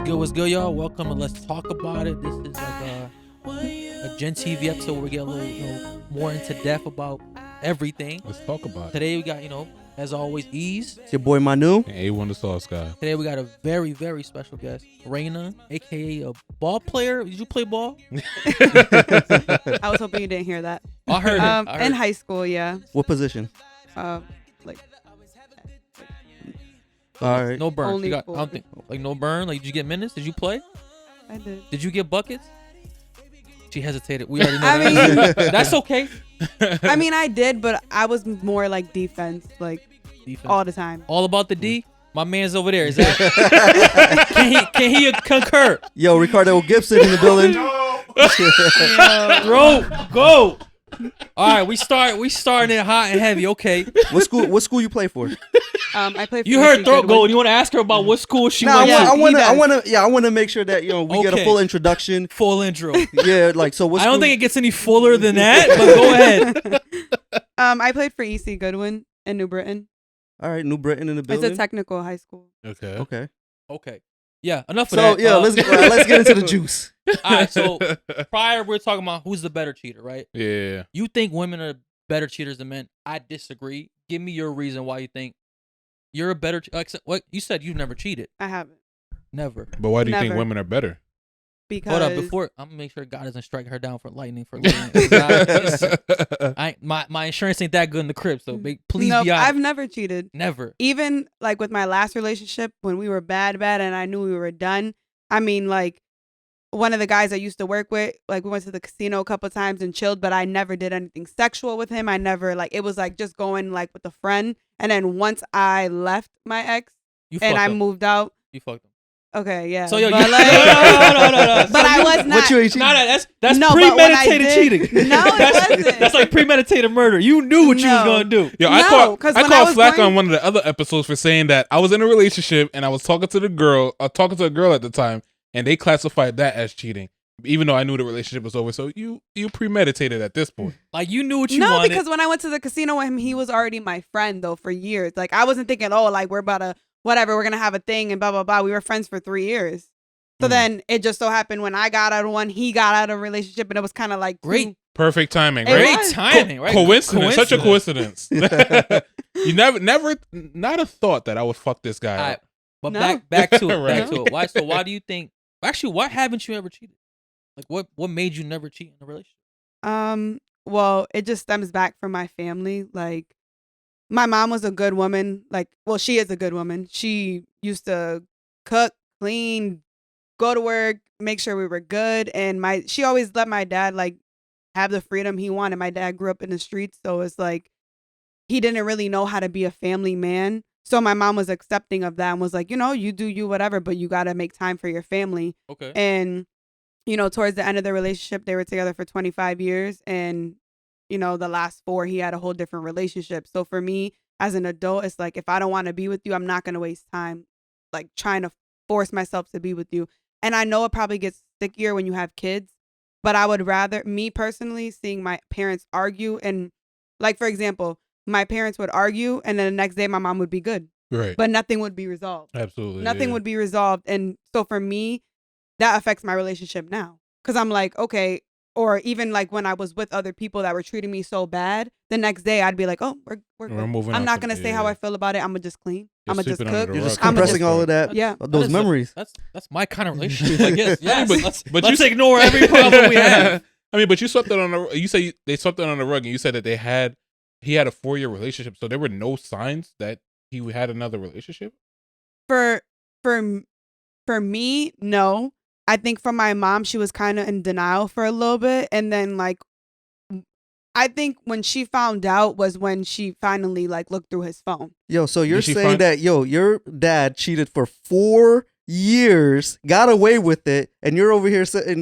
What's good, y'all? Welcome to Let's Talk About It. This is like a GinTV episode where we get a little, more into depth about everything. Let's talk about it. Today we got, as always, Eazy. It's your boy Manu. And A1DasauceGod. Today we got a very, very special guest, REINA, aka a ball player. Did you play ball? I was hoping you didn't hear that. I heard it. In high school, yeah. What position? Like All right. No burn. Only I don't forward. think no burn. Like, did you get minutes? Did you play? I did. Did you get buckets? She hesitated. We already know I that. mean- That's okay. I mean, I did, but I was more like defense, like Defense. all the time. All about the D. My man's over there. Is that? can he concur? Yo, Ricardo Gibson in the building. Bro, go. All right, we starting it hot and heavy. Okay. What school you play for? I played. For You heard Eazy throat Goodwin. goal. You want to ask her about what school she Nah, went Yeah, to? I want to make sure that we get a Okay. full introduction. Full intro. Yeah, like so. What I don't school- think it gets any fuller than that, but go ahead. I played for Eazy Goodwin in New Britain. All right, New Britain in the It's building. a technical high school. Okay. Okay. Okay. Yeah, enough of So that. yeah, let's get into the juice. All right, so prior we're talking about who's the better cheater, right? Yeah. You think women are better cheaters than men? I disagree. Give me your reason why you think you're a better. What you said? You've never cheated. I haven't Never. But why do you think Never. women are better? because Hold up, before I'm gonna make sure God doesn't strike her down for lightning for lying. My insurance ain't that good in the crib, so please no, be honest. I've never cheated. Never. Even like with my last relationship when we were bad, and I knew we were done. I mean, like one of the guys I used to work with, like we went to the casino a couple times and chilled, but I never did anything sexual with him. I never it was like just going like with a friend. And then once I left my ex You and fucked I up. moved out, You fucked him. okay, yeah. So yo, but you, like, no. but I was not. What you ain't cheating? No, that's No, but when I premeditated did- cheating. No, it wasn't. That's like premeditated murder. You knew what you was No. gonna do. Yo, No, I 'cause caught when I was flack going- on one of the other episodes for saying that I was in a relationship and I was talking to a girl at the time, and they classified that as cheating, even though I knew the relationship was over. So you premeditated at this point. Like you knew what you No, wanted. because when I went to the casino with him, he was already my friend though for years. Like I wasn't thinking, oh, like we're about to whatever, we're gonna have a thing and blah blah blah. We were friends for 3 years. So then it just so happened when I got out of one, he got out of a relationship, and it was kind of like Great. Perfect timing, It right? was. Great timing, right? Coincidence, such a coincidence. You never, not a thought that I would fuck this guy All up. right, but No. back to it. Right. Back to it. Why? So why do you think? Actually, why haven't you ever cheated? Like what made you never cheat in a relationship? Well, it just stems back from my family. Like my mom was a good woman. Like, well, she is a good woman. She used to cook, clean, go to work, make sure we were good. And she always let my dad like have the freedom he wanted. My dad grew up in the streets, so it's like he didn't really know how to be a family man. So my mom was accepting of that and was like, you do you whatever, but you got to make time for your family. Okay. And towards the end of the relationship, they were together for 25 years. And, the last 4, he had a whole different relationship. So for me as an adult, it's like, if I don't want to be with you, I'm not going to waste time, like trying to force myself to be with you. And I know it probably gets stickier when you have kids, but I would rather, me personally, seeing my parents argue and like, for example, my parents would argue and then the next day my mom would be good, Right. but nothing would be resolved. Absolutely. Nothing yeah. would be resolved. And so for me, that affects my relationship now. Because I'm like, okay, or even like when I was with other people that were treating me so bad, the next day I'd be like, oh, we're We're good. moving I'm on not from going to it, say how yeah. I feel about it. I'm going to just clean. Just I'm going to just sweep it under cook. the You're just rug. I'ma compressing all of that. Yeah. Those memories. That's my kind of relationship. I guess. Yes. But- let's but let's you- ignore every problem we have. I mean, but you swept it on the. You say they swept it on the rug, and you said that he had a 4-year relationship, so there were no signs that he had another relationship. For me, no. I think for my mom, she was kind of in denial for a little bit. And then like, I think when she found out was when she finally like looked through his phone. Yo, so you're Did she saying find- that your dad cheated for 4 years, got away with it, and you're over here saying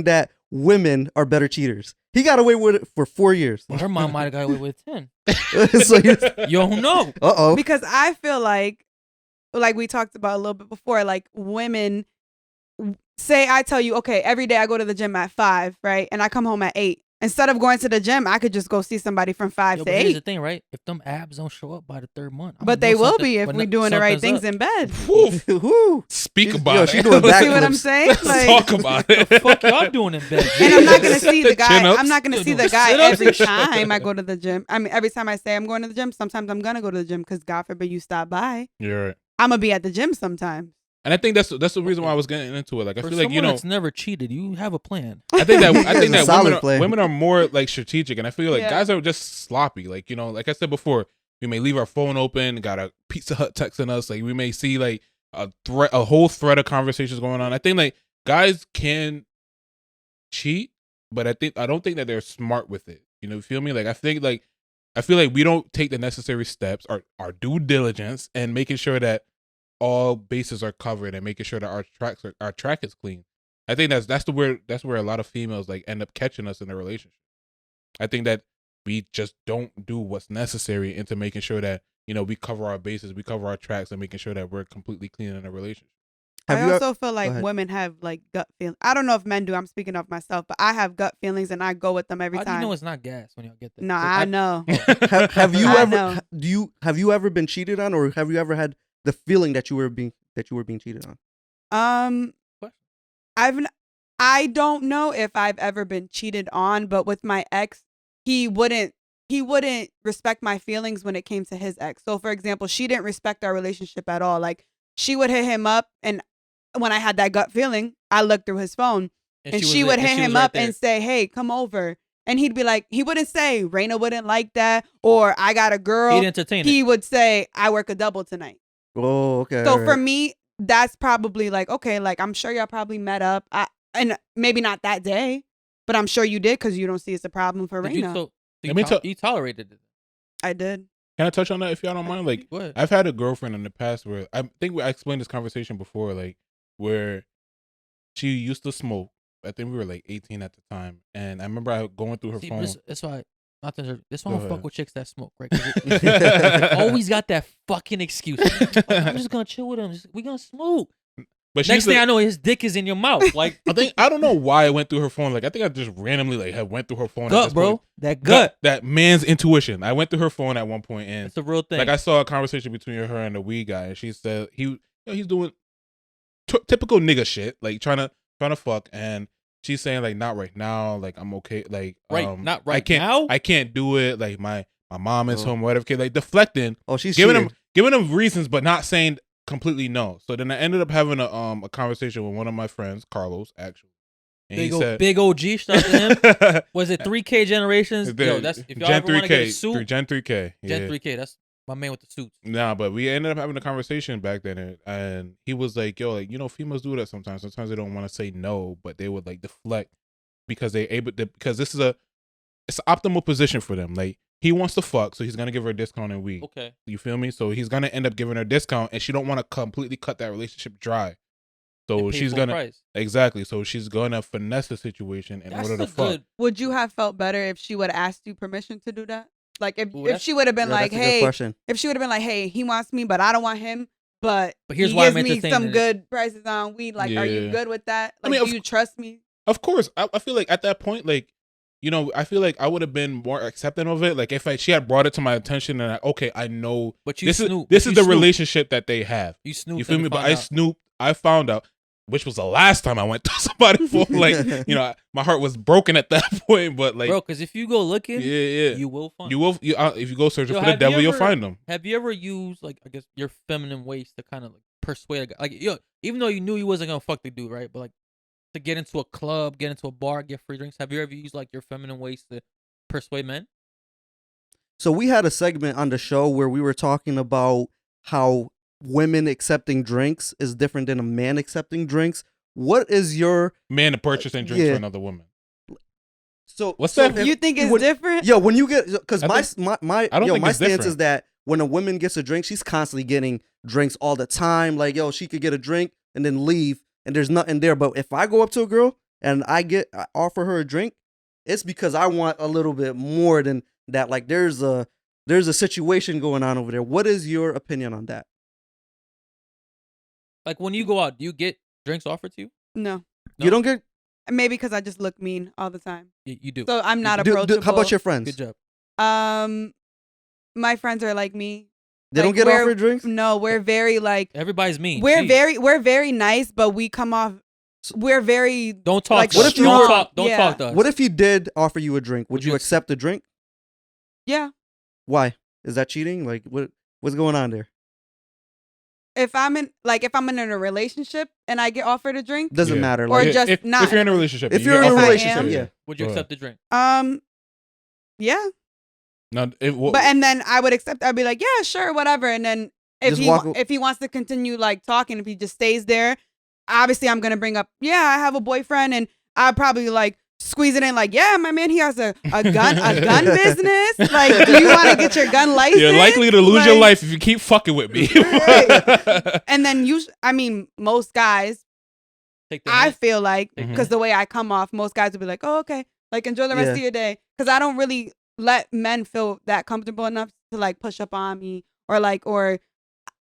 that women are better cheaters. He got away with it for 4 years. Well, her mom might have got away with 10. So you You don't know. uh-oh. Because I feel like we talked about a little bit before, like women, say I tell you, okay, every day I go to the gym at 5, right? And I come home at 8. Instead of going to the gym, I could just go see somebody from 5 Yo, to but here's the 8. thing, right? If them abs don't show up by the 3rd month, But they will be if we're doing the right things in bed. Woo. Speak She's- about yo, it. she doing See what I'm backflips. saying? Let's Like, talk about it. The fuck y'all doing in bed? and I'm not gonna see the guy. Chin-ups. I'm not gonna see the Sit-ups. guy Sit-ups every and shit. time I go to the gym. I mean, every time I say I'm going to the gym, sometimes I'm gonna go to the gym because God forbid you stop by. You're right. I'm gonna be at the gym sometimes. And I think that's the reason why I was getting into it. Like I For feel like, you know, that's never cheated. You have a plan. I think that It's a solid plan. women are more like strategic, and I feel like Yeah. guys are just sloppy. Like, you know, like I said before, we may leave our phone open, got a Pizza Hut texting us. Like we may see like a whole thread of conversations going on. I think like guys can cheat, but I don't think that they're smart with it. You know, feel me? Like I feel like we don't take the necessary steps, our due diligence, and making sure that all bases are covered and making sure that our track is clean. I think that's where a lot of females like end up catching us in a relationship. I think that we just don't do what's necessary into making sure that, you know, we cover our bases, we cover our tracks, and making sure that we're completely clean in a relationship. Have I you also feel like ahead. women have like gut feelings. I don't know if men do. I'm speaking of myself, but I have gut feelings and I go with them every How do time. you know it's not gas when y'all get there? No, 'Cause I know. have you I ever know. have you ever been cheated on, or have you ever had the feeling that you were being cheated on? What? I don't know if I've ever been cheated on, but with my ex, he wouldn't respect my feelings when it came to his ex. So for example, she didn't respect our relationship at all. Like she would hit him up, and when I had that gut feeling, I looked through his phone and she would hit him up and say, "Hey, come over." And he'd be like, he wouldn't say Raina wouldn't like that, or I got a girl. He'd entertain it. He would say, I work a double tonight. Oh, okay. So all for right. me, that's probably like, okay, like I'm sure y'all probably met up. And maybe not that day, but I'm sure you did because you don't see it's a problem for Did you, Raina. so Let me you tolerated it. I did. Can I touch on that if y'all don't mind? Like, Go ahead. I've had a girlfriend in the past where I think I explained this conversation before, like where she used to smoke. I think we were like 18 at the time, and I remember going through her See, phone. that's why. This why I Go don't fuck ahead. with chicks that smoke, right? 'Cause they always got that fucking excuse. I'm just gonna chill with him. We gonna smoke. But she Next used to- thing I know, his dick is in your mouth. Like I don't know why I went through her phone. Like I think I just randomly like had went through her phone. at gut, this bro. point. That gut. That man's intuition. I went through her phone at one point, and It's a real thing. like I saw a conversation between her and the weed guy, and she said he's doing typical nigga shit, like trying to fuck, and she's saying like not right now, like I'm okay, like not right I can't, now? I can't do it, like my mom is Oh. home, whatever, kid, like deflecting, Oh, she's giving cheated. him reasons, but not saying completely no. So then I ended up having a conversation with one of my friends, Carlos, actually, and he said, big OG. Shout out to him. Was it 3K generations? Yo, that's if y'all Gen ever want to get a 3K, suit. Gen 3K, Gen yeah. 3K. That's my man with the suits. Nah, but we ended up having a conversation back then, and he was like, "Yo, like, you know, females do that sometimes. Sometimes they don't want to say no, but they would like deflect because they able to, because it's an optimal position for them. Like he wants to fuck, so he's gonna give her a discount in weed. Okay. You feel me? So he's gonna end up giving her a discount, and she don't want to completely cut that relationship dry. So They pay she's full gonna price. exactly. So she's gonna finesse the situation in That's order a to fuck. good. Would you have felt better if she would have asked you permission to do that? Like if Ooh, she would have been Yeah, like, that's a good hey, question. if she would have been like, hey, he wants me, but I don't want him. But here's he why I'm gives me entertaining some it. good prices on weed. Like, are you Yeah. good with that? I Like, mean, do you trust me? Of course, I feel like at that point, like, you know, I feel like I would have been more accepting of it. Like if she had brought it to my attention and I know But you this snoop. is you the snoop. relationship that they have. You snoop. You feel me? But I snooped. I found out, which was the last time I went to somebody for like, you know, my heart was broken at that point. But like, bro, because if you go looking, yeah, you will find. you will. If you go searching Yo, for the have you devil, you'll ever- find them. Have you ever used like I guess your feminine ways to kind of like persuade a guy? Like yo, even though you knew you wasn't gonna fuck the dude, right? But like to get into a club, get into a bar, get free drinks. Have you ever used like your feminine ways to persuade men? So we had a segment on the show where we were talking about how women accepting drinks is different than a man accepting drinks. What is your Man to purchase and drinks yeah. for another woman. so? that? if- You think it's when- different? Yo, when you get, because I my I don't think my it's stance different. is that when a woman gets a drink, she's constantly getting drinks all the time. Like yo, she could get a drink and then leave, and there's nothing there. But if I go up to a girl and I offer her a drink, it's because I want a little bit more than that. Like there's a situation going on over there. What is your opinion on that? Like when you go out, do you get drinks offered to you? No. You don't get Maybe because I just look mean all the time. You do. So I'm not do. approachable. How about your friends? Good job. My friends are like me. They Like, don't get we're- offered drinks. No, we're very like Everybody's mean. we're Jeez. very nice, but we come off. We're very Don't talk. like, to what us. if you don't were- talk? Don't Yeah. talk to us. What if he did offer you a drink? Would Would you you- accept the drink? yeah. Why? Is that cheating? Like what's going on there? If I'm in a relationship and I get offered a drink, Doesn't Yeah. matter. Or Like just if, not. If you're in a relationship, if you you're get in a offered I relationship, am. yeah. Would you Go accept the drink? yeah. Now, But and then I would accept. I'd be like, yeah, sure, whatever. And then Just walk if he wants to continue like talking, if he just stays there, obviously I'm gonna bring up, yeah, I have a boyfriend, and I'd probably like squeeze it in, like, yeah, my man, he has a gun business. Like, do you want to get your gun license? You're likely to lose your Like, life if you keep fucking with me. Right. And then most guys, Take the I hint. feel like, Mhm. because the way I come off, most guys would be like, oh, okay, like enjoy the rest Yeah. of your day, because I don't really let men feel that comfortable enough to like push up on me or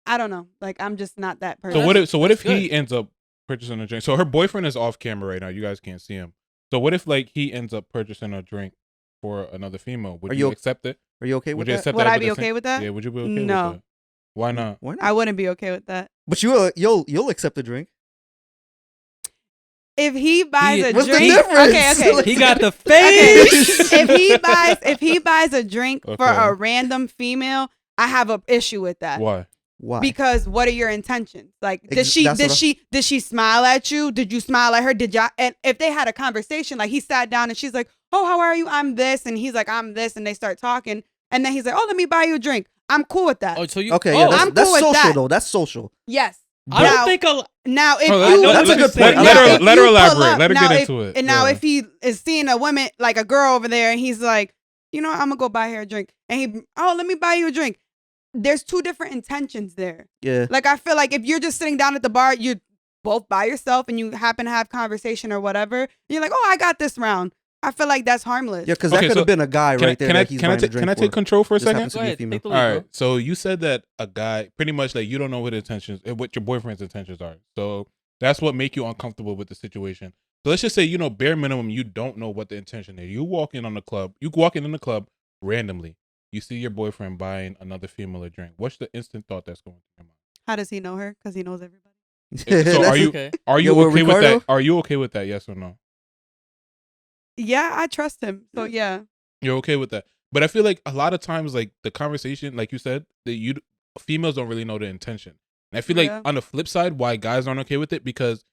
I don't know, like I'm just not that person. So what if That's he ends up purchasing a drink? So her boyfriend is off camera right now. You guys can't see him. So what if like he ends up purchasing a drink for another female? Would Are you you- accept it? Are you okay with Would you that? accept Would that? I as be a okay thing? with that? Yeah, would you be okay No. with that? Why not? Why not? I wouldn't be okay with that. But you'll accept the drink. If he buys a What's the drink, difference? okay. He got the Okay. face. if he buys a drink for Okay. a random female, I have an issue with that. Why? Why? Because what are your intentions? Like, did That's she smile at you? Did you smile at her? Did y'all? And if they had a conversation, like he sat down and she's like, "Oh, how are you? I'm this," and he's like, "I'm this," and they start talking, and then he's like, "Oh, let me buy you a drink." I'm cool with that. Oh, so you? Okay, oh, yeah, that's, I'm that's cool with social that. though. That's social. Yes. I Now- don't think a. Now, if Oh, you, know that's a what good you're point. saying. I Let like her that. let her you pull elaborate. up- Let her now get if- into it. And now, Yeah. if he is seeing a woman, like a girl over there, and he's like, you know, I'm gonna go buy her a drink, and let me buy you a drink. There's two different intentions there. Yeah. Like, I feel like if you're just sitting down at the bar, you're both by yourself, and you happen to have conversation or whatever, and you're like, oh, I got this round. I feel like that's harmless. Yeah, because Okay, that could so have been a guy right there that he's buying the drink can I take for. control for a Just second? happens to Go be a ahead. female. Take the All lead, right. bro. So you said that a guy, pretty much like you don't know what what your boyfriend's intentions are. So that's what make you uncomfortable with the situation. So let's just say, bare minimum, you don't know what the intention is. You walk in the club randomly. You see your boyfriend buying another female a drink. What's the instant thought that's going through your mind? How does he know her? Because he knows everybody. So are you Okay. are you Yo, okay with Ricardo? that? Are you okay with that? Yes or no? Yeah, I trust him. So yeah. You're okay with that. But I feel like a lot of times, like the conversation, like you said, that females don't really know the intention. And I feel like Yeah. on the flip side, why guys aren't okay with it, because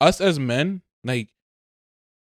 us as men, like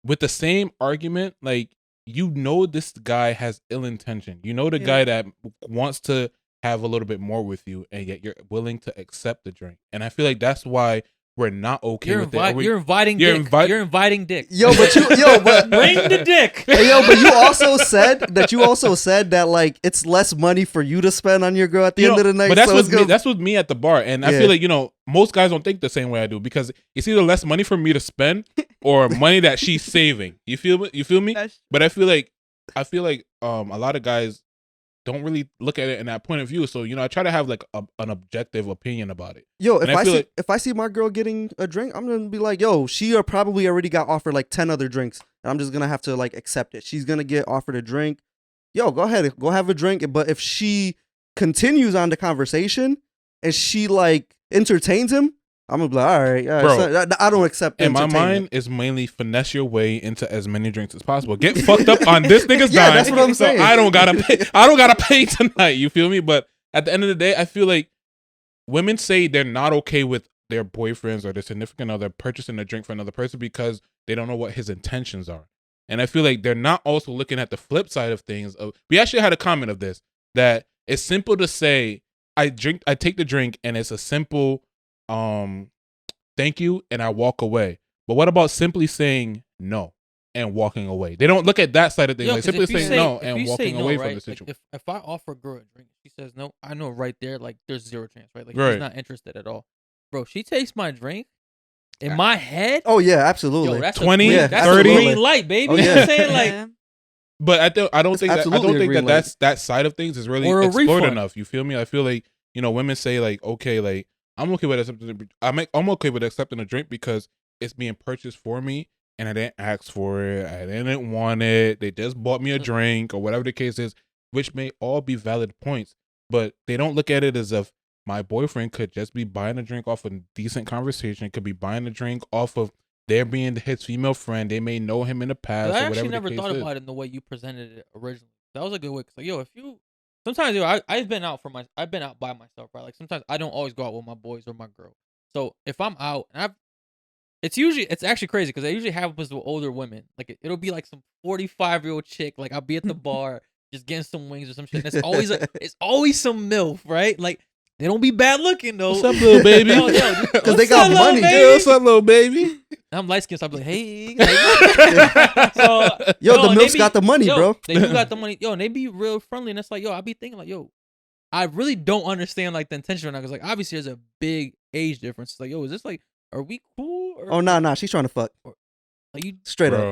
with the same argument, like this guy has ill intention. You know the Yeah. guy that wants to have a little bit more with you, and yet you're willing to accept the drink. And I feel like that's why we're not okay You're, with it. you're inviting you're dick. invi- You're inviting dick. Yo, but Bring the dick. Hey, yo, but you also said that like it's less money for you to spend on your girl at the end of the night. But that's so what it's gonna- that's with me at the bar, and I Yeah. feel like most guys don't think the same way I do, because it's either less money for me to spend or money that she's saving. You feel me? You feel me? That's But I feel like a lot of guys don't really look at it in that point of view. So I try to have like an objective opinion about it. Yo, And I feel like- if I see my girl getting a drink, I'm gonna be like, yo, she probably already got offered like 10 other drinks, and I'm just gonna have to like accept it. She's gonna get offered a drink. Yo, go ahead, go have a drink. But if she continues on the conversation and she like entertains him, I'm gonna be like, all right, Bro, so I don't accept. In my entertainment. mind, is mainly finesse your way into as many drinks as possible. Get fucked up on this nigga's Yeah, dime. that's what I'm saying. So I don't gotta pay tonight. You feel me? But at the end of the day, I feel like women say they're not okay with their boyfriends or their significant other purchasing a drink for another person because they don't know what his intentions are. And I feel like they're not also looking at the flip side of things. We actually had a comment of this, that it's simple to say I take the drink, and it's a simple thank you, and I walk away. But what about simply saying no and walking away? They don't look at that side of things. Yo, like 'cause simply if you saying say- no if and you say walking no, away right, from the like, situation. if I offer a girl a drink, she says no, I know right there, like there's zero chance, right? Like Right. she's not interested at all. Bro, she takes my drink. In my head, Oh yeah, absolutely. yo, that's 20, a green, yeah, that's 30. a green light, baby. Oh, You know yeah. what I'm saying? Like, yeah. But I don't It's think absolutely a green light. that's that side of things is really Or a explored refund. enough. You feel me? I feel like women say like, okay, like I'm okay with accepting. I'm okay with accepting a drink because it's being purchased for me, and I didn't ask for it. I didn't want it. They just bought me a drink or whatever the case is, which may all be valid points, but they don't look at it as if my boyfriend could just be buying a drink off a decent conversation, could be buying a drink off of there being his female friend. They may know him in the past. I or actually whatever never the case thought is. about it in the way you presented it originally. That was a good way. Cause like, yo, if you sometimes, I've been out I've been out by myself, right? Like sometimes I don't always go out with my boys or my girl. So if I'm out, and it's actually crazy because it usually happens with older women. Like it'll be like some 45-year-old chick. Like I'll be at the bar just getting some wings or some shit. And it's always some MILF, right? Like they don't be bad looking though. What's up, little baby? Because they got money. Yeah, what's up, little baby? And I'm light skinned, so I'm like, hey. Like, so, Yo, the MILFs be, got the money, bro. They do got the money. Yo, and they be real friendly. And it's like, yo, I be thinking like, yo, I really don't understand like the intention right now. Because like obviously there's a big age difference. It's like, yo, is this like, are we cool? Or, Oh, nah, she's trying to fuck. like you Straight up. Bro,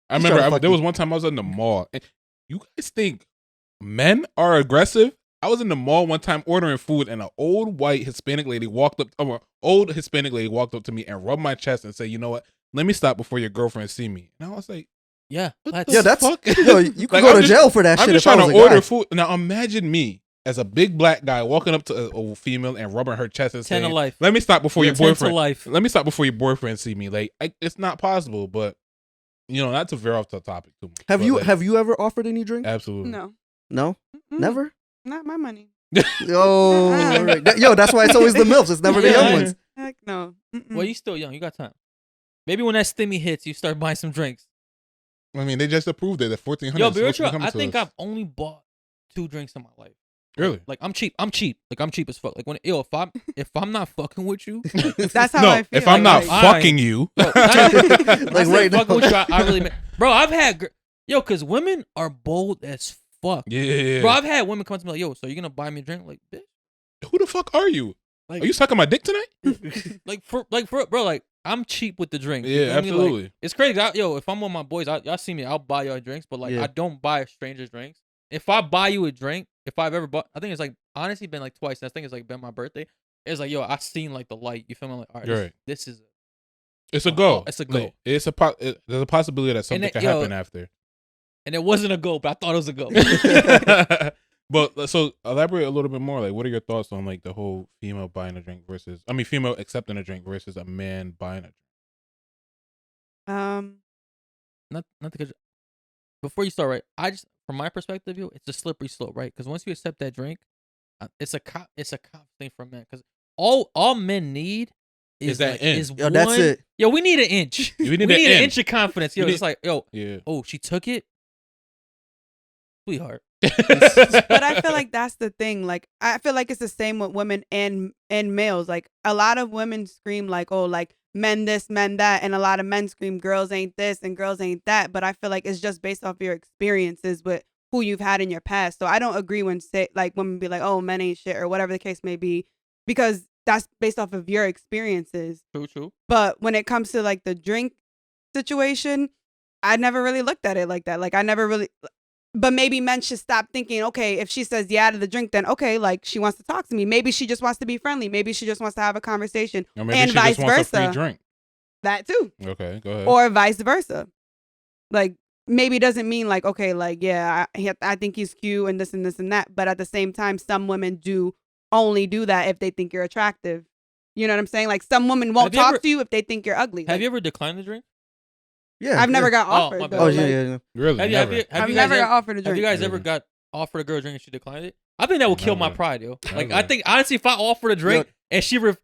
I She's trying to remember fuck there you. was one time I was in the mall. And you guys think men are aggressive? I was in the mall one time ordering food, and an old white Hispanic lady walked up. Old Hispanic lady walked up to me and rubbed my chest and said, "You know what? Let me stop before your girlfriend see me." And I was like, yeah. What Yeah, the that's fuck? yo. You could Like, go I'm to just- jail for that I'm shit. just If I trying was to a order guy. food. Now imagine me as a big black guy walking up to a female and rubbing her chest and 10 to saying, life. "Let me stop before your 10 to boyfriend. life. Let me stop before your boyfriend see me." Like it's not possible. But not to veer off the topic too much. Have but, you like, have you ever offered any drink? absolutely No. No, Mm-mm. never. Not my money. Yo, Uh-uh. right. Yo, that's why it's always the MILFs. It's never the Yeah, young I- ones. Heck no. Mm-mm. Well, you still young. You got time. Maybe when that stimmy hits, you start buying some drinks. I mean, they just approved it. The 1400. Yo, but real, I think I've only bought 2 drinks in my life. Really? Like I'm cheap. Like I'm cheap as fuck. Like if I'm not fucking with you, That's how no, I feel. if I'm not like, fucking you, bro, Like right now. fucking with you, I really bro. I've had cause women are bold as fuck. yeah. Bro, I've had women come to me like, yo, so you gonna buy me a drink? Like, bitch. Who the fuck are you? Like, Are you sucking my dick tonight? like for bro, like I'm cheap with the drink. You Yeah, feel me? Like, absolutely. it's crazy. If I'm with my boys, y'all see me, I'll buy y'all drinks, but like Yeah. I don't buy strangers drinks. If I buy you a drink, if I've ever bought, I think it's like honestly been like twice. I think it's like been my birthday. It's like, yo, I seen like the light. You feel me? I'm like, all right, You're right. this is It's a go. it's a go. Like, there's a possibility that something could happen after. and it wasn't a go, but I thought it was a go. But so elaborate a little bit more. Like, what are your thoughts on like the whole female buying a drink versus, female accepting a drink versus a man buying a drink? not because before you start, right? I just from my perspective, yo, it's a slippery slope, right? Because once you accept that drink, it's a cop thing for men. Because all men need is that like, inch. is Yo, one. that's it. Yo, we need an inch. We need we an need an inch. inch of confidence. Yo, We it's like, yo, Yeah. oh, she took it, sweetheart. But I feel like that's the thing. Like I feel like it's the same with women and males. Like a lot of women scream like, oh, like men this, men that, and a lot of men scream girls ain't this and girls ain't that. But I feel like it's just based off your experiences with who you've had in your past. So I don't agree when women be like, oh, men ain't shit or whatever the case may be, because that's based off of your experiences. True. But when it comes to like the drink situation, I never really looked at it like that. Like I never really. But maybe men should stop thinking, okay, if she says yeah to the drink, then okay, like she wants to talk to me. Maybe she just wants to be friendly. Maybe she just wants to have a conversation. Or maybe and she vice just wants a versa. free drink. That too. Okay, go ahead. Or vice versa. Like maybe it doesn't mean like, okay, like, yeah, I think he's cute and this and this and that. But at the same time, some women do only do that if they think you're attractive. You know what I'm saying? Like some women won't Have you talk ever- to you if they think you're ugly. Have Like, you ever declined the drink? Yeah, I've never got Oh, offered. my bad. though. Oh yeah, Like, yeah. Really? Have Never. you I've guys never ever, got offered a have drink. you guys ever Never. got offered a girl a drink and she declined it? I think that would kill my Never. pride, yo. Like I Never. think honestly, if I offered a drink and she like,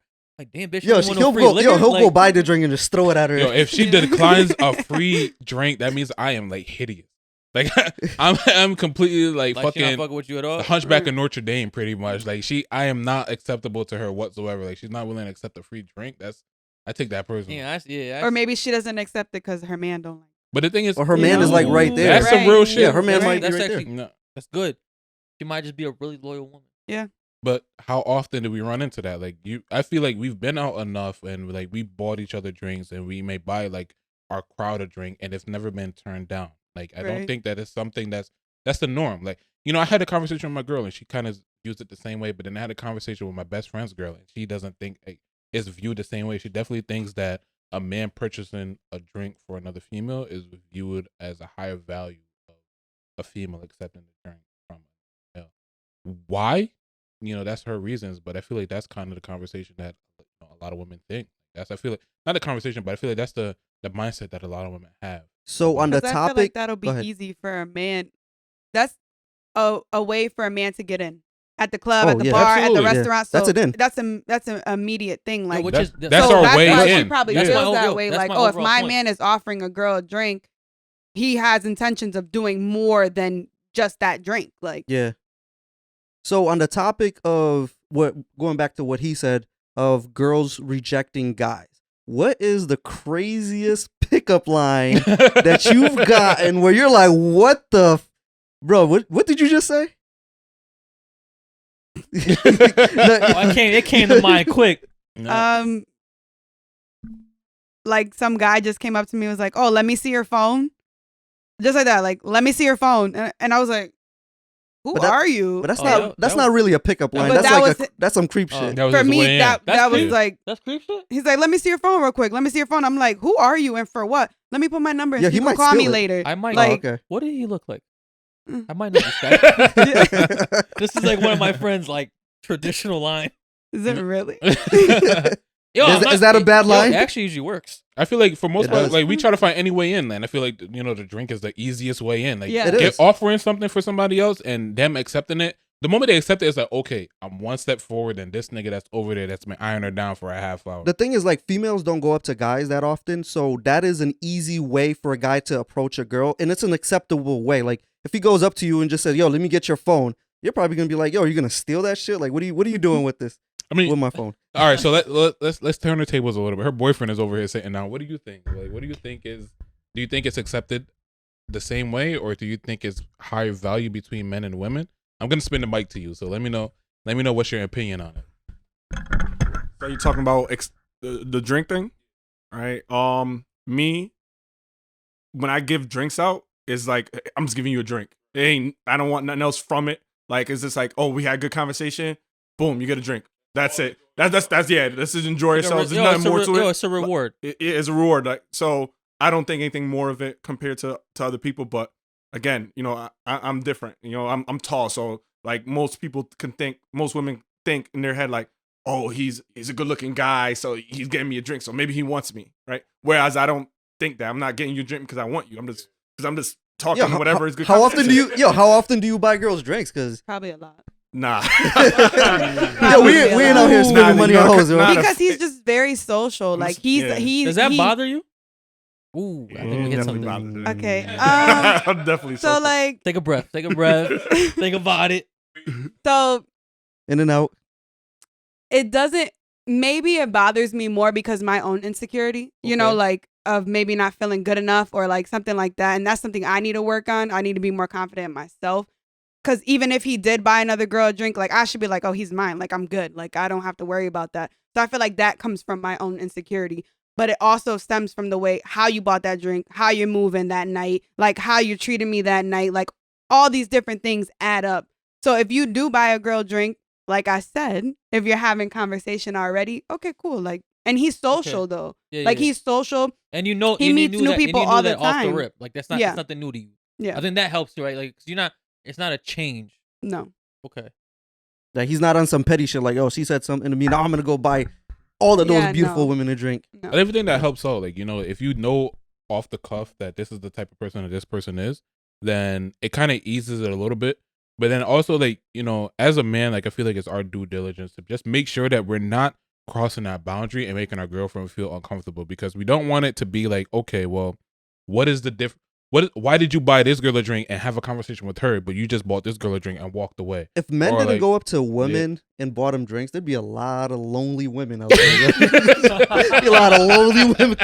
damn bitch, you Yo, don't want no free liquor? he'll Like, go buy the drink and just throw it at her. Yo, if she declines a free drink, that means I am like hideous. Like I'm completely like she not fucking fucking with you at all. the Hunchback of Notre Dame, pretty much. Like I am not acceptable to her whatsoever. Like she's not willing to accept a free drink. I take that personally. Yeah, Or maybe she doesn't accept it because her man don't like it. But the thing is, Or her man is like right there. That's some real shit. Yeah, her man That's- might be that's right there. actually- No. that's good. She might just be a really loyal woman. But how often do we run into that? Like I feel like we've been out enough and like we bought each other drinks and we may buy like our crowd a drink and it's never been turned down. Like I don't Right. think that is something that's the norm. Like, I had a conversation with my girl and she kind of views it the same way, but then I had a conversation with my best friend's girl and she doesn't think it's viewed the same way. She definitely thinks that a man purchasing a drink for another female is viewed as a higher value of a female accepting the drink from a male. Why? That's her reasons, but I feel like that's kind of the conversation that a lot of women think. I feel like not the conversation, but I feel like that's the mindset that a lot of women have. So on the 'Cause I feel like topic, that'll be go ahead. easy for a man. That's a way for a man to get in at the club, Oh, at the yeah. bar, Absolutely. at the Yeah. restaurant. So That's an in. That's an immediate thing. Like, which That's, is that's so our that's way why she in. probably That's my feels whole that deal. way. That's Like, my oh, if overall my point. man is offering a girl a drink, he has intentions of doing more than just that drink. Like, Yeah. So on the topic of going back to what he said of girls rejecting guys, what is the craziest pickup line that you've gotten where you're like, what the, bro? What did you just say? It came to mind quick. like some guy just came up to me and was like, "Oh, let me see your phone," just like that. Like, let me see your phone, and I was like, "Who But that- are you?" But that's Oh, not that not really a pickup line. But That's that like was- that's some creep Oh. shit. That was For his me, way in. that That's was creep. like, That's creep shit. he's like, "Let me see your phone real quick. Let me see your phone." I'm like, "Who are you and for what?" Let me put my number. And Yeah, so he you can might call me steal it. later. I might. like, Oh, okay. What did he look like? Mm. I might know this guy. This is like one of my friends' like traditional line. Is it really? Yo, Is that a bad line? It actually usually works. I feel like for most It part, does. like we try to find any way in, and I feel like the drink is the easiest way in. Like Yeah. It is. offering something for somebody else and them accepting it. The moment they accept it, it's like, okay, I'm one step forward, and this nigga that's over there that's been ironing her down for a half hour. The thing is, like, females don't go up to guys that often, so that is an easy way for a guy to approach a girl, and it's an acceptable way. Like, if he goes up to you and just says, "Yo, let me get your phone," you're probably gonna be like, "Yo, are you gonna steal that shit? Like, what are you doing with this? I mean, With my phone?" all right, so let's turn the tables a little bit. Her boyfriend is over here sitting down. What do you think? Like, what do you think is? Do you think it's accepted the same way, or do you think it's higher value between men and women? I'm gonna spin the mic to you, so let me know. Let me know what's your opinion on it. Are you talking about the drink thing? All right. Me, when I give drinks out, it's like I'm just giving you a drink. I don't want nothing else from it. Like, it's just like, oh, we had a good conversation. Boom, you get a drink. That's it. That's yeah. Let's just enjoy ourselves. There's nothing more to it. It's a reward. It is a reward. Like, so I don't think anything more of it compared to other people. But again, I'm different. I'm tall, so like most women think in their head like, oh, he's a good looking guy, so he's getting me a drink, so maybe he wants me, right? Whereas I don't think that. I'm not getting you a drink because I want you. I'm just talking whatever is good. How often do conversation. you? How often do you buy girls drinks? Because Probably a lot. Nah. we ain't out here spending money on hoes, yo. Because he's just very social. Like, he's Yeah. he's. Does that he- bother you? Ooh, I think we hit Definitely something. bothered. Okay. I'm definitely So social. like, Take a breath. Think about it. so in and out. it doesn't. Maybe it bothers me more because my own insecurity. You know, Okay. like of maybe not feeling good enough or like something like that, and that's something I need to work on. I need to be more confident in myself. Because even if he did buy another girl a drink, like I should be like, oh, he's mine. Like I'm good. Like I don't have to worry about that. So I feel like that comes from my own insecurity. But it also stems from the way how you bought that drink, how you're moving that night, like how you treated me that night. Like all these different things add up. So if you do buy a girl drink, like I said, if you're having conversation already, okay, cool. Like, and he's social though. Yeah, Like yeah. he's social. He he meets meets new people all the off the time. rip. Like that's not Yeah. it's nothing new to you. Yeah. I think that helps you, right? Like, 'cause it's not a change. No. Okay. Like he's not on some petty shit. Like, oh, she said something to me. Now I'm gonna go buy all of those Yeah, beautiful no. women a drink. No. But everything that helps out, like, if you know off the cuff that this is the type of person that this person is, then it kind of eases it a little bit. But then also, like, as a man, like, I feel like it's our due diligence to just make sure that we're not crossing that boundary and making our girlfriend feel uncomfortable, because we don't want it to be like, okay, well, what is the why did you buy this girl a drink and have a conversation with her, but you just bought this girl a drink and walked away? If men Or, didn't like, go up to women and bought them drinks, there'd be a lot of lonely women out there. Be a lot of lonely women.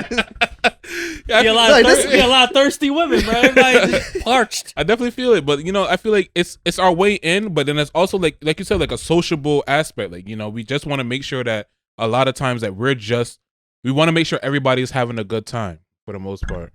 Yeah, Be a lot, like, of this- be a lot of thirsty women, bro. Everybody just parched. I definitely feel it, but I feel like it's our way in, but then it's also like you said, like a sociable aspect. Like, we just want to make sure that a lot of times that we want to make sure everybody's having a good time for the most part.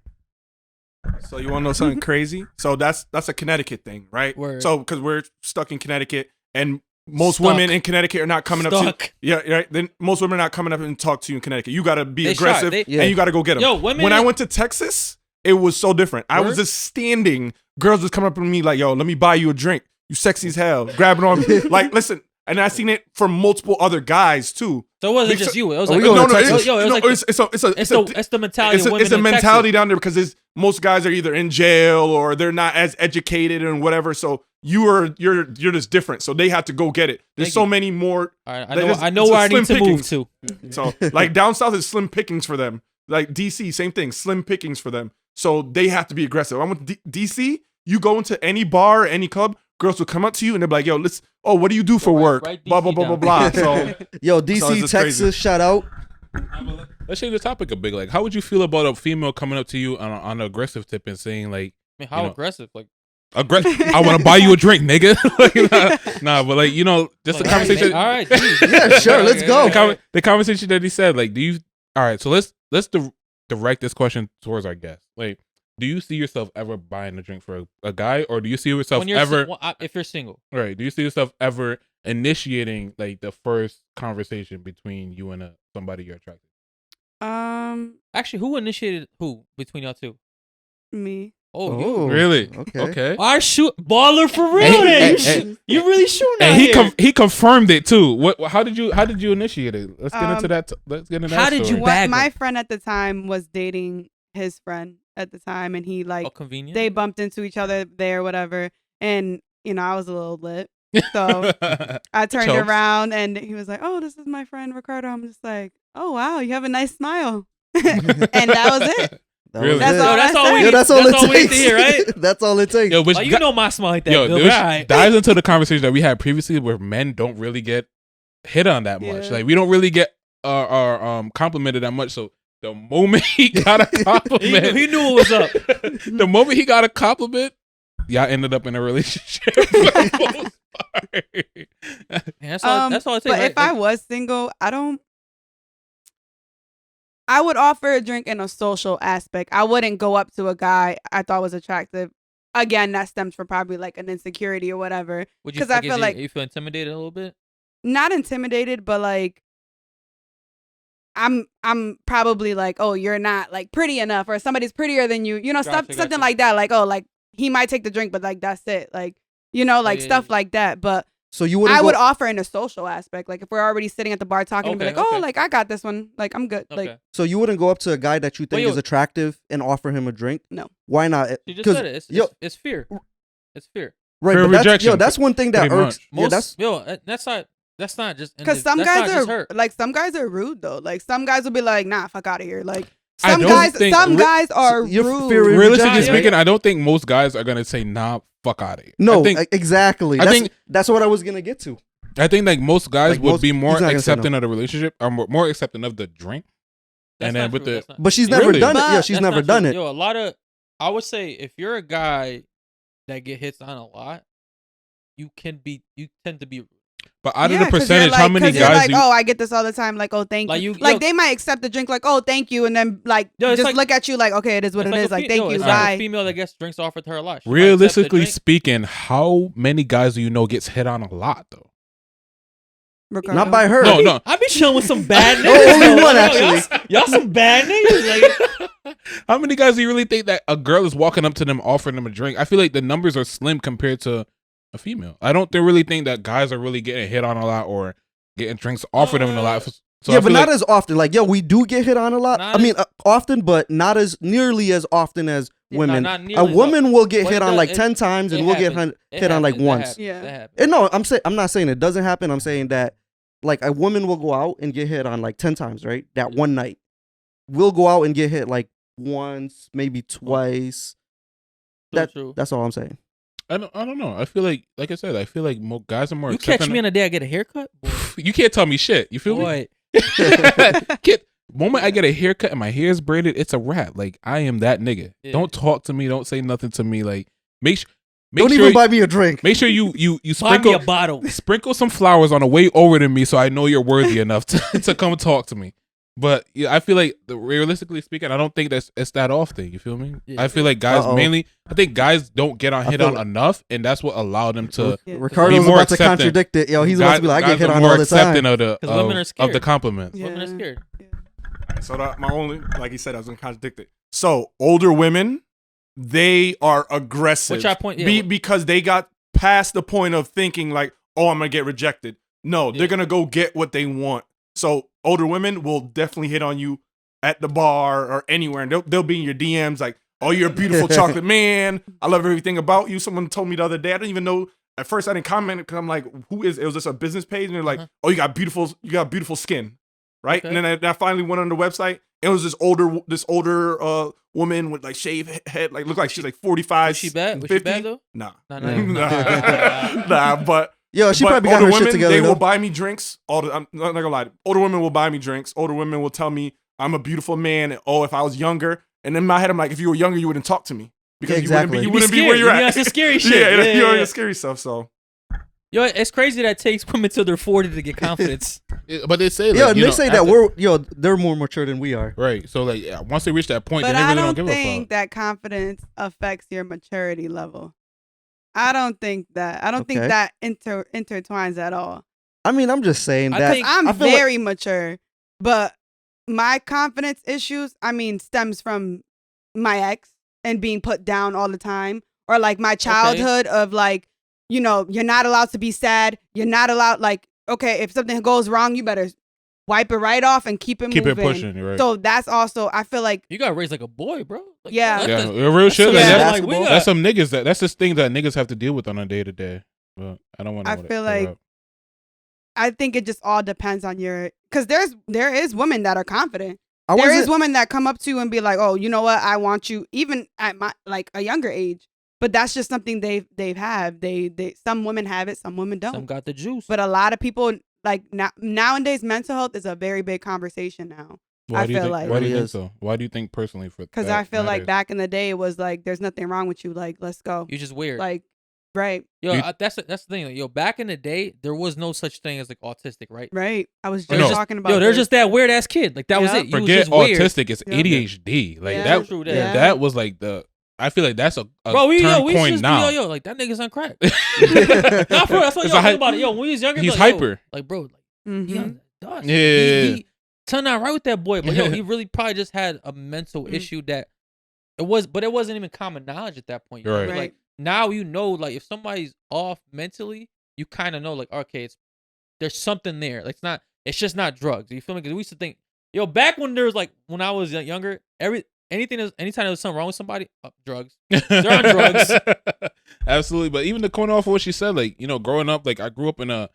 So you want to know something crazy? So that's a Connecticut thing, right? Word. So because we're stuck in Connecticut, and most Stuck. women in Connecticut are not coming up to Stuck. you. Yeah, right. Then most women are not coming up and talk to you in Connecticut. You got to be They shy. aggressive They- and you got to go get them. Yo, women. When I went to Texas, it was so different. I was Word? just standing. Girls just coming up to me like, "Yo, let me buy you a drink. You sexy as hell." Grabbing on me. Like, listen. And I seen it from multiple other guys too. So it wasn't Because- just you. It was Are like we going No, to no, Texas? Yo, it was no, like it's the mentality of women. it's a in mentality Texas. down there because most guys are either in jail or they're not as educated and whatever. So you're just different. So they have to go get it. There's Thank so you. many more. All right, There's- I know it's where a I need to slim move pickings. to. So like down south is slim pickings for them. Like DC, same thing, slim pickings for them. So they have to be aggressive. I went to DC. You go into any bar, any club, girls will come up to you and they're like, "Yo, what do you do for work?" write Blah DC blah blah blah down. blah. So Yo, So DC, it's just Texas, crazy. shout out. Let's change the topic a bit. Like, how would you feel about a female coming up to you on an aggressive tip and saying like, I mean, how You know. aggressive? Like, aggressive? I want to buy you a drink, nigga. Like, nah, but like just the like, conversation. All right, geez. Yeah, sure, let's go. The conversation that he said, like, do you? All right, so let's direct this question towards our guest. Like, do you see yourself ever buying a drink for a guy, or do you see yourself When you're ever? if you're single, Right? Do you see yourself ever initiating like the first conversation between you and somebody you're attracted actually, who initiated who between y'all two? Me. Oh, you. to? Really? Okay. Okay. All right, shoot, baller for real. Hey, then. hey, You really shooting out And here. he confirmed it too. What? How did you initiate it? Let's get into that. Let's get into that. how did you story. bag My her? friend at the time was dating his friend at the time, and he like Oh, convenient. they bumped into each other there, whatever. And I was a little lit, so I turned Helps. around and he was like, "Oh, this is my friend Ricardo." I'm just like, "Oh wow, you have a nice smile," and that was it. That Really? was That's it. all. that's all I we said. Yo, that's all That's it all we need takes. to hear, right? That's all it takes. Yo, which Like, you know my smile like that. yo, Bill, which but all right. dives into the conversation that we had previously, where men don't really get hit on that much. Yeah. Like we don't really get complimented that much. So the moment he got a compliment, he knew what was up. the moment he got a compliment, y'all ended up in a relationship. For the most part. Man, that's all. That's all it takes. But right? if I was single, I would offer a drink in a social aspect. I wouldn't go up to a guy I thought was attractive. Again, that stems from probably like an insecurity or whatever. would you? 'cause I feel like- you feel intimidated a little bit. Not intimidated, but like I'm probably like, "Oh, you're not like pretty enough," or somebody's prettier than you. Gotcha. Something like that. Like, "Oh, like he might take the drink, but like that's it." Like, like yeah, stuff yeah. like that. But So you wouldn't I go, would offer in a social aspect. Like if we're already sitting at the bar talking, and be Okay, like, "Oh, okay. like I got this one. Like I'm good." Okay. Like so you wouldn't go up to a guy that you think Well, yo- is attractive and offer him a drink? No. Why not? You just 'Cause- said it. yo, It's fear. It's fear. right, Fear but of that's, rejection, that's one thing that pretty irks. much. Yeah, Most, that's because some that's guys not just are her. like some guys are rude though. Like some guys will be like, "Nah, fuck out of here." Like I some don't guys, think- some guys are you're rude. fearing Realistically rejection. speaking, I don't think most guys are gonna say, "Nah, fuck out of here." No, I think exactly. I That's, think- that's what I was gonna get to. like most guys Like, would most- be more he's not gonna say accepting of the relationship, or more accepting of the drink. That's And then not with true. the- That's not- But she's Really? never done it. But- Yeah, she's that's never not done true. it. Yo, a lot of I would say if you're a guy that get hits on a lot, you tend to be But out of Yeah, the 'cause you're percentage, like, how many 'cause you're guys like, do you? "Oh, I get this all the time." Like, "Oh, thank Like, you." you- Like yo- they might accept the drink, like, "Oh, thank you," and then like Yo, it's just like- look at you like, "Okay, it is what it's it like is." a Like, fe- thank yo, you, it's like bye. a female that gets drinks offered to her a lot. She might accept the Realistically drink. speaking, how many guys do you know gets hit on a lot though? Ricardo. Not by her. No. I be chilling with some bad Oh, niggas. only though. one, Yo, actually. Y'all some bad niggas. Like, How many guys do you really think that a girl is walking up to them offering them a drink? I feel like the numbers are slim compared to a female. I don't really think that guys are really getting hit on a lot or getting drinks offered them a lot. So yeah, I but feel not like- as often. Like, yo, we do get hit on a lot. Not I mean, often, but not as nearly as often as Yeah, women. not A nearly as woman will get Well, hit it on does- like it- 10 times, and it we'll get happens. hit on like That once. happens. Yeah. That happens. And no, I'm not saying it doesn't happen. I'm saying that like a woman will go out and get hit on like 10 times, right? That one night. We'll go out and get hit like once, maybe twice. True. That's all I'm saying. I don't know. I feel like I said, I feel like guys are more. You catch accepting me on a day I get a haircut? Boy. You can't tell me shit. You feel me? Boy. Moment I get a haircut and my hair is braided, it's a wrap. Like I am that nigga. Yeah. Don't talk to me. Don't say nothing to me. Like make Don't sure even buy me a drink. make sure you Buy me sprinkle a bottle. sprinkle some flowers on the way over to me so I know you're worthy enough to come talk to me. But yeah, I feel like realistically speaking, I don't think it's that often. You feel me? Yeah. I feel like guys mainly. I think guys don't get on I hit feel on like- enough, and that's what allowed them to. Yeah. Ricardo's more about to accepting. contradict it. Yo, he's about to be like, I get hit are on more all the accepting time. of the 'Cause women are of the scared. compliments. Yeah. Women are scared. Alright, so my only, like he said, I was gonna contradict it. So older women, they are aggressive. Which I point- yeah, because they got past the point of thinking like, oh, I'm gonna get rejected. No, Yeah. they're gonna go get what they want. So older women will definitely hit on you at the bar or anywhere, and they'll be in your DMs like, oh, you're a beautiful chocolate man. I love everything about you. Someone told me the other day. I didn't even know. At first, I didn't comment because I'm like, who is? It was just a business page, and they're like, oh, you got beautiful skin, right? Okay. And then I finally went on the website. It was this older woman with like shaved head, like looked like she's like 45. Was she bad? Was 50. she bad though? Nah, Nah, nah, but. Yo, she But probably got older her women, shit together. they will though. buy me drinks. I'm not gonna lie. Older women will buy me drinks. Older women will tell me I'm a beautiful man. And, oh, if I was younger, and in my head I'm like, if you were younger, you wouldn't talk to me because Exactly. you You'd wouldn't be be where scared. you're You'd be at. on some scary shit. Yeah, you're on Yeah. your scary stuff. So Yo, it's crazy that it takes women till they're 40 to get confidence. But they say, like, Yo, you they know, say that after- they're more mature than we are. right. So like, yeah, once they reach that point, But then they I really don't don't give a think fuck. that confidence affects your maturity level. I don't think that. I don't think Okay. that intertwines at all. I mean, I'm just saying I that. think- I'm I feel like- very mature, but my confidence issues, I mean, stems from my ex and being put down all the time, or like my childhood of like, you know, you're not allowed to be sad. You're not allowed, like, okay, if something goes wrong, you better wipe it right off and keep it Keep moving. it pushing, right? So that's also, I feel like, You got raised like a boy, bro. Like, Yeah. yeah, that's real shit. some Like, yeah. shit, that's, like, we Basketball. got- that's some niggas that's just thing that niggas have to deal with on a day to day. But I don't want to. I feel like- I think it just all depends on your, because there is women that are confident. I There wasn't- is women that come up to you and be like, oh, you know what? I want you, even at my, like, a younger age. But that's just something they've had. They some women have it, some women don't. Some got the juice. But a lot of people, like, nowadays, mental health is a very big conversation now. Why I do you feel think? like- Why do you It think is. so? Why do you think personally for? Because that I feel like matters? back in the day, it was like, there's nothing wrong with you. Like, let's go. You just weird. Like, right, Yo, You- that's the thing. Like, yo, back in the day, there was no such thing as like autistic, right? right. I was No. just talking about Yo, they're this. just that weird ass kid. Like that was Yeah. it. You was Forget just weird. autistic. It's Yeah. ADHD. Like Yeah. that. True that. that. That was like the. I feel like that's a Bro, we term we coined just now. be yo, like that nigga's on crack. Nah, bro, that's what It's yo a hy- think about it. Yo, when he was younger, He's be like, yo, hyper. like bro, like Mhm. he on dust. Yeah. He turned out right with that boy, but yo, he really probably just had a mental Mhm. issue that it wasn't even common knowledge at that point. You know what I mean? Right. Like now you know, like if somebody's off mentally, you kind of know, like okay, there's something there. Like it's just not drugs. You feel me? Because we used to think, yo, back when there was like when I was younger, anytime there was something wrong with somebody, drugs. They're on drugs. Absolutely, but even to corner off of what she said, like, you know, growing up, like I grew up in a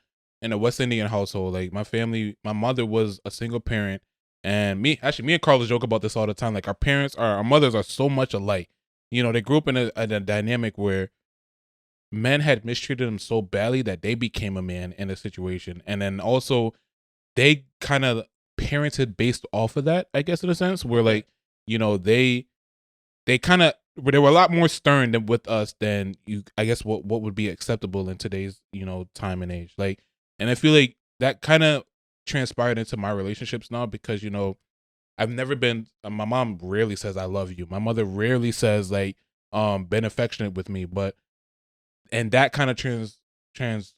West Indian household. Like my family, my mother was a single parent, and me and Carlos joke about this all the time. Like our mothers are so much alike. You know, they grew up in a dynamic where men had mistreated them so badly that they became a man in a situation, and then also they kind of parented based off of that, I guess, in a sense, where like, you know, they kind of, but they were a lot more stern than with us than I guess what would be acceptable in today's, you know, time and age. Like, and I feel like that kind of transpired into my relationships now because, you know, I've never been, my mom rarely says I love you. My mother rarely says like, been affectionate with me, and that kind of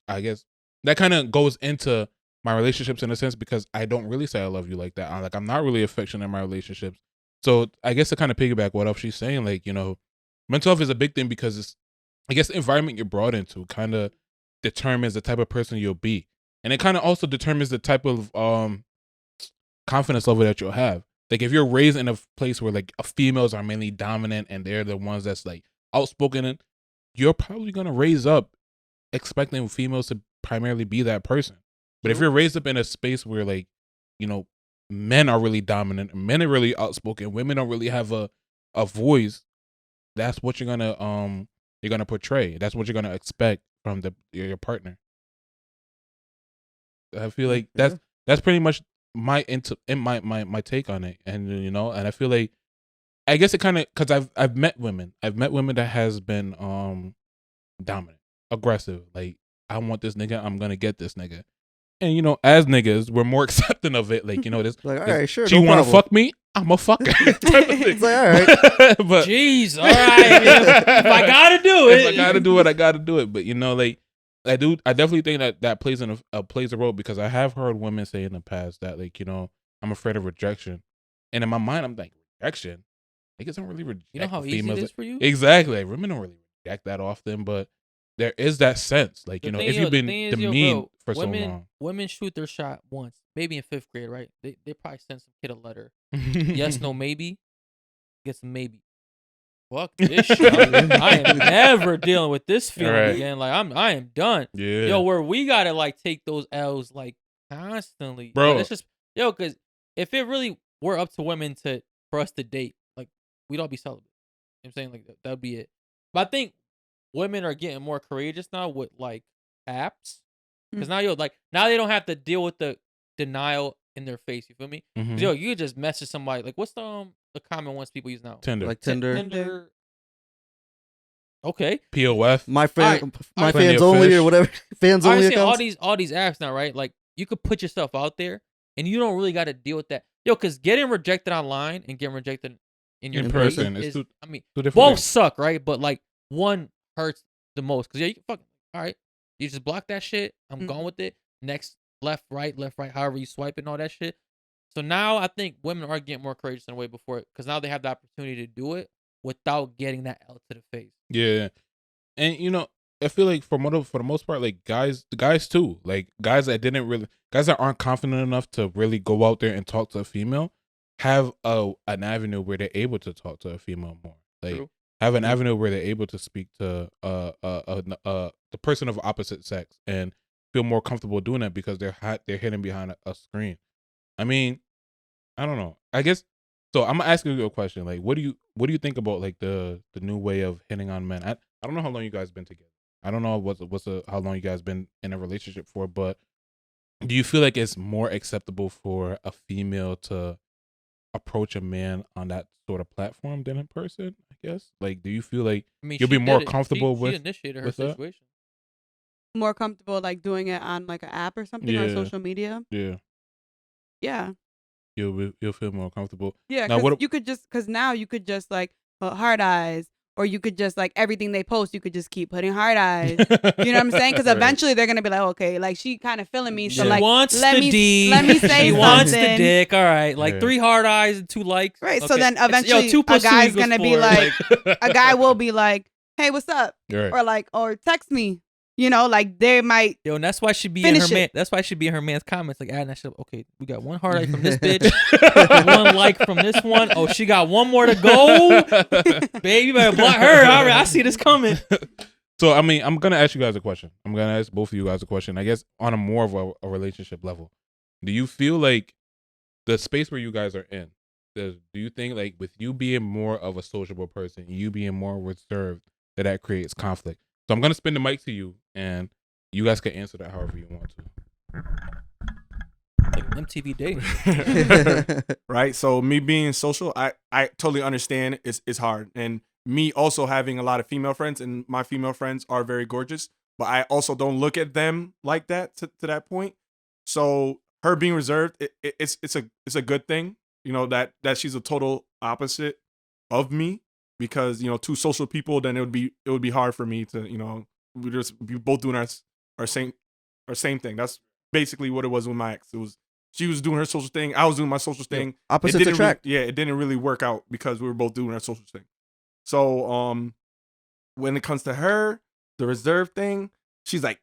I guess that kind of goes into my relationships in a sense because I don't really say I love you like that. I'm not really affectionate in my relationships. So I guess to kind of piggyback what else she's saying, like, you know, mental health is a big thing because it's, I guess, the environment you're brought into kind of determines the type of person you'll be. And it kind of also determines the type of confidence level that you'll have. Like if you're raised in a place where like females are mainly dominant and they're the ones that's like outspoken, and you're probably going to raise up expecting females to primarily be that person. But if you're raised up in a space where like, you know, men are really dominant, men are really outspoken, women don't really have a voice, that's what you're gonna portray. That's what you're gonna expect from your partner. I feel like that's pretty much my take on it. And you know, and I feel like I guess it kind of, because I've met women that has been dominant, aggressive, like I want this nigga, I'm gonna get this nigga. And you know, as niggas, we're more accepting of it. Like, you know, this Like, all right, sure. she no want to problem. fuck me, I'm a fucker. It's like, all right. But Jeez, all right. If I gotta do it, if I gotta do it, I gotta do it. But you know, like I definitely think that plays plays a role, because I have heard women say in the past that, like, you know, I'm afraid of rejection, and in my mind, I'm like, rejection. Niggas don't really reject. you know how easy females. it is for you. Exactly. Like, women don't really reject that often, but there is that sense, like, you know, if you've been demeaned for so long. Women shoot their shot once, maybe in 5th grade, right? They probably send some kid a letter. Yes, no, maybe. Gets a maybe. Fuck this shit. I am never dealing with this feeling again. Like I am done. Yeah. Yo, where we gotta like take those L's like constantly, bro. It's just because if it really were up to women for us to date, like we'd all be celibate. You know what I'm saying, like that'd be it. But I think women are getting more courageous now with like apps, because now now they don't have to deal with the denial in their face. You feel me? 'Cause, yo, you could just message somebody like, what's the common ones people use now? Tinder. Like Tinder. Tinder. Okay. POF. My fan, my Plenty fans of only fish. or whatever. Fans I only see all accounts. these apps now, right? Like you could put yourself out there, and you don't really got to deal with that. Yo, because getting rejected online and getting rejected in your In face person, it's is, two I mean, different both things. suck, right? But like one hurts the most, because you can fucking all right. You just block that shit. I'm gone with it. Next, left, right, however you swipe it and all that shit. So now I think women are getting more courageous in a way before, because now they have the opportunity to do it without getting that L to the face. Yeah. And you know, I feel like for the most part, like guys too, like guys that aren't confident enough to really go out there and talk to a female, have an avenue where they're able to talk to a female more. Like True. have an avenue where they're able to speak to the person of opposite sex and feel more comfortable doing that, because they're hidden behind a screen. I mean, I don't know. I guess so. I'm gonna ask you a question. Like, what do you think about like the new way of hitting on men? I don't know how long you guys been together. I don't know how long you guys been in a relationship for, but do you feel like it's more acceptable for a female to approach a man on that sort of platform than in person? I guess. Like, do you feel like I mean, you'll she be more did it. comfortable She with initiated her with that? situation. More comfortable like doing it on like an app or something, or Yeah. social media. Yeah, Yeah. you'll feel more comfortable. Yeah, Now, because what? now you could just like put heart eyes, or you could just like everything they post, you could just keep putting heart eyes. You know what I'm saying? Because Right. eventually they're gonna be like, okay, like she kind of feeling me, so She like wants let the me D. let me say She wants the something. dick. All right, like Yeah. 3 hard eyes and 2 likes. Right. So Okay. then It's- eventually 2 a plus 2 guy's equals gonna be 4. like, a guy will be like, hey, what's up? Right. Or text me. You know, like they might. Yo, and that's why she be in Finish her man. it. That's why she be in her man's comments, like adding that shit. Okay, we got 1 hard eye from this bitch, 1 like from this one. Oh, she got 1 more to go. Baby, you better block her. All right, I see this coming. So, I mean, I'm going to ask you guys a question. I'm going to ask both of you guys a question, I guess, on a more of a relationship level. Do you feel like the space where you guys are in, do you think, like, with you being more of a sociable person, you being more reserved, that creates conflict? So I'm going to spin the mic to you, and you guys can answer that however you want to. Like MTV dating. Right. So me being social, I totally understand it's hard. And me also having a lot of female friends, and my female friends are very gorgeous, but I also don't look at them like that to that point. So her being reserved, it's a good thing, you know, that she's a total opposite of me, because, you know, 2 social people, then it would be hard for me to, you know, we just be both doing our same thing. That's basically what it was with my ex. It was, she was doing her social thing, I was doing my social thing. Opposites attract. It didn't really work out because we were both doing our social thing. So when it comes to her, the reserve thing, she's like,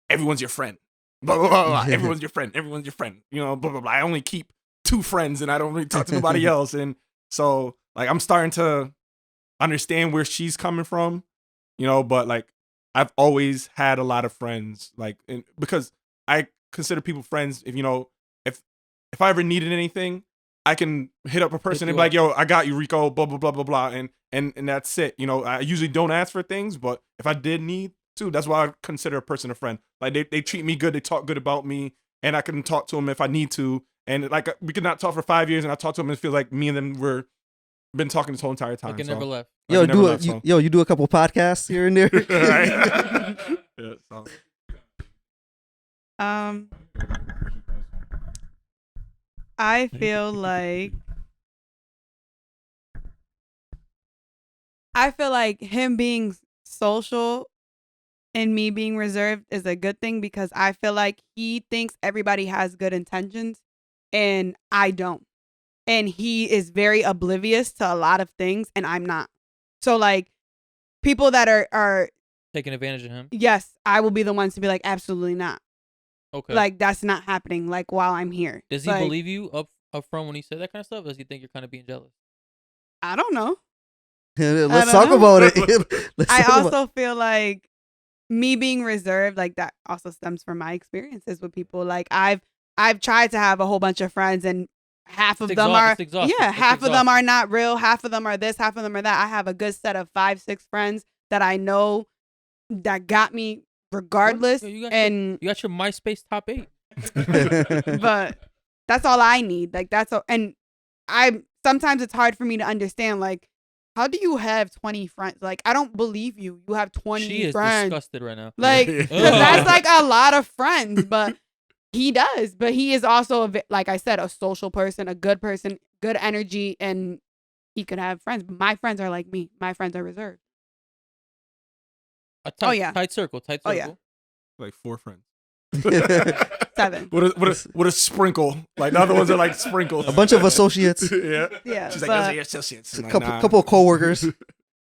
everyone's your friend. Blah, blah, blah, blah. Everyone's your friend. Everyone's your friend. You know, blah, blah, blah. I only keep 2 friends and I don't really talk to nobody else. And so like I'm starting to understand where she's coming from, you know, but like I've always had a lot of friends, like, because I consider people friends. If, you know, if I ever needed anything, I can hit up a person and be like, yo, I got you, Rico, blah, blah, blah, blah, blah. And that's it. You know, I usually don't ask for things, but if I did need to, that's why I consider a person a friend. Like they treat me good. They talk good about me, and I can talk to them if I need to. And like we could not talk for 5 years, and I talk to them and it feels like me and them were been talking this whole entire time. Like it never left. Yo, you do a couple podcasts here and there. Right? Yeah, so. I feel like him being social and me being reserved is a good thing because I feel like he thinks everybody has good intentions and I don't. And he is very oblivious to a lot of things and I'm not. So like people that are Taking advantage of him. yes, I will be the ones to be like, absolutely not. Okay. Like that's not happening. Like while I'm here. Does he Like, believe you up front when he said that kind of stuff? Or does he think you're kind of being jealous? I don't know. Let's don't talk know. about it. Let's I talk about- also feel like me being reserved, like that also stems from my experiences with people. Like I've tried to have a whole bunch of friends and half of It's them exhaust- are it's exhausting. yeah, It's half of them exhausting. are not real, half of them are this, half of them are that. I have a good set of 5-6 friends that I know that got me regardless. Yo, you got and You got your MySpace top 8. but that's all I need. Like that's all. And I sometimes it's hard for me to understand. Like, how do you have 20 friends? Like, I don't believe you. You have 20 She is friends. disgusted right now. Like, Yeah. 'cause that's like a lot of friends. But he does. But he is also like I said, a social person, good energy, and he could have friends. My friends are like me. My friends are reserved. Yeah. Tight circle. Oh, yeah. Like 4 friends. 7. With a sprinkle. Like the other ones are like sprinkles. A bunch of associates, Yeah. Yeah. She's like, but, those are your associates. I'm a like, couple nah. couple of coworkers.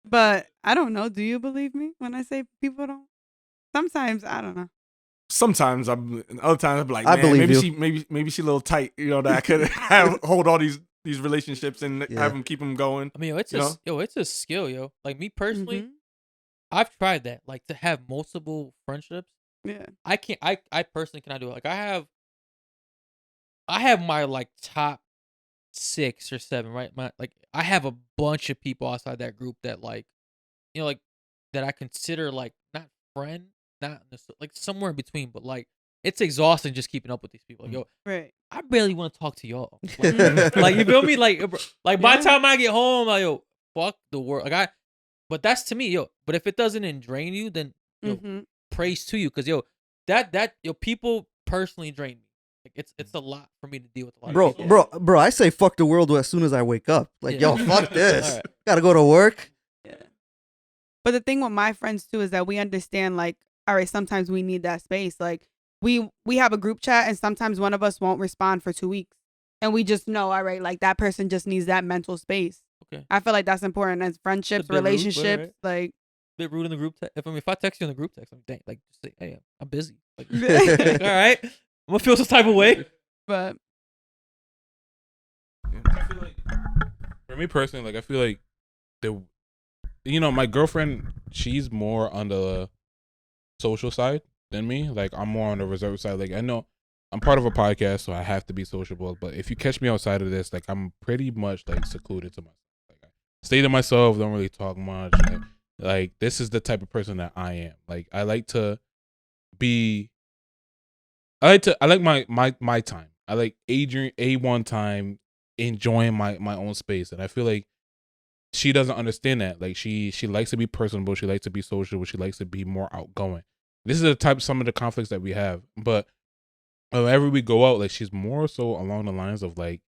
but I don't know. Do you believe me when I say people don't? Sometimes I don't know. Sometimes other times I'm like, I man, believe maybe she a little tight, you know, that I could hold all these relationships and Yeah. have them keep them going. I mean, it's a skill, yo. Like me personally, Mhm. I've tried that. Like to have multiple friendships. Yeah. I can't. I personally cannot do it. Like I have my like top 6 or 7, right? I have a bunch of people outside that group that like, like that I consider like not friend, not like somewhere in between, but like it's exhausting just keeping up with these people. Like, yo, Right. I barely want to talk to y'all. Like you feel me? Like by the Yeah. time I get home, like yo, fuck the world. Like but that's to me, yo. But if it doesn't drain you, then yo, Mm-hmm. praise to you, because yo, that people personally drain me. Like it's a lot for me to deal with a lot of people. Bro, I say fuck the world as soon as I wake up. Like, Yeah. yo, fuck this. All right. Gotta go to work. Yeah. But the thing with my friends too is that we understand like, all right, sometimes we need that space. Like we have a group chat and sometimes one of us won't respond for 2 weeks. And we just know, all right, like that person just needs that mental space. Okay. I feel like that's important as friendships, bit rude, but relationships, alright. like Bit rude in the group text. If I text you in the group text, I'm dang, like just say, hey, I'm busy. Like, all right, I'm gonna feel some type of way. but I feel like, for me personally, like I feel like my girlfriend, she's more on the social side than me. Like I'm more on the reserved side. Like I know I'm part of a podcast, so I have to be sociable. But if you catch me outside of this, like I'm pretty much like secluded to myself. Like I stay to myself, don't really talk much. Like this is the type of person that I am. Like I like my time. I like A1 time, enjoying my own space, and I feel like she doesn't understand that. Like she likes to be personable, she likes to be social, she likes to be more outgoing. This is some of the conflicts that we have. But whenever we go out, like she's more so along the lines of like,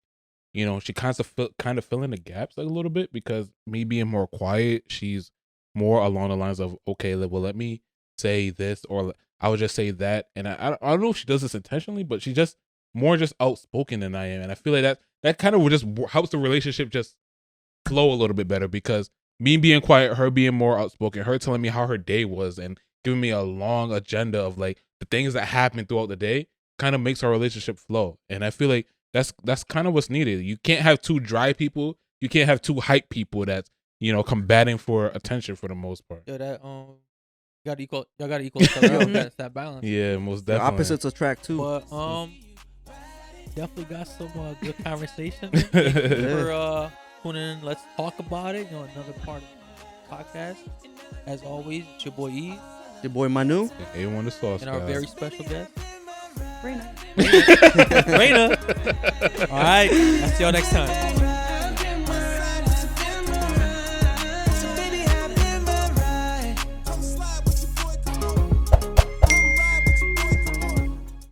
she kind of fill in the gaps like a little bit, because me being more quiet, she's more along the lines of, okay, well, let me say this, or I would just say that. And I don't know if she does this intentionally, but she's just more just outspoken than I am. And I feel like that kind of just helps the relationship just flow a little bit better, because me being quiet, her being more outspoken, her telling me how her day was and giving me a long agenda of like the things that happen throughout the day kind of makes our relationship flow. And I feel like that's kind of what's needed. You can't have 2 dry people. You can't have 2 hype people that's, combating for attention for the most part. Yo, that y'all gotta equal each other out. That's that balance. Yeah, most The definitely. opposites attract too. But definitely got some good conversation. Thank you for tuning in. Let's talk about it. Another part of the podcast. As always, it's your boy Eazy Your boy Manu. A1DasauceGod. and our very special guest, REINA. REINA. All right, I'll see y'all next time.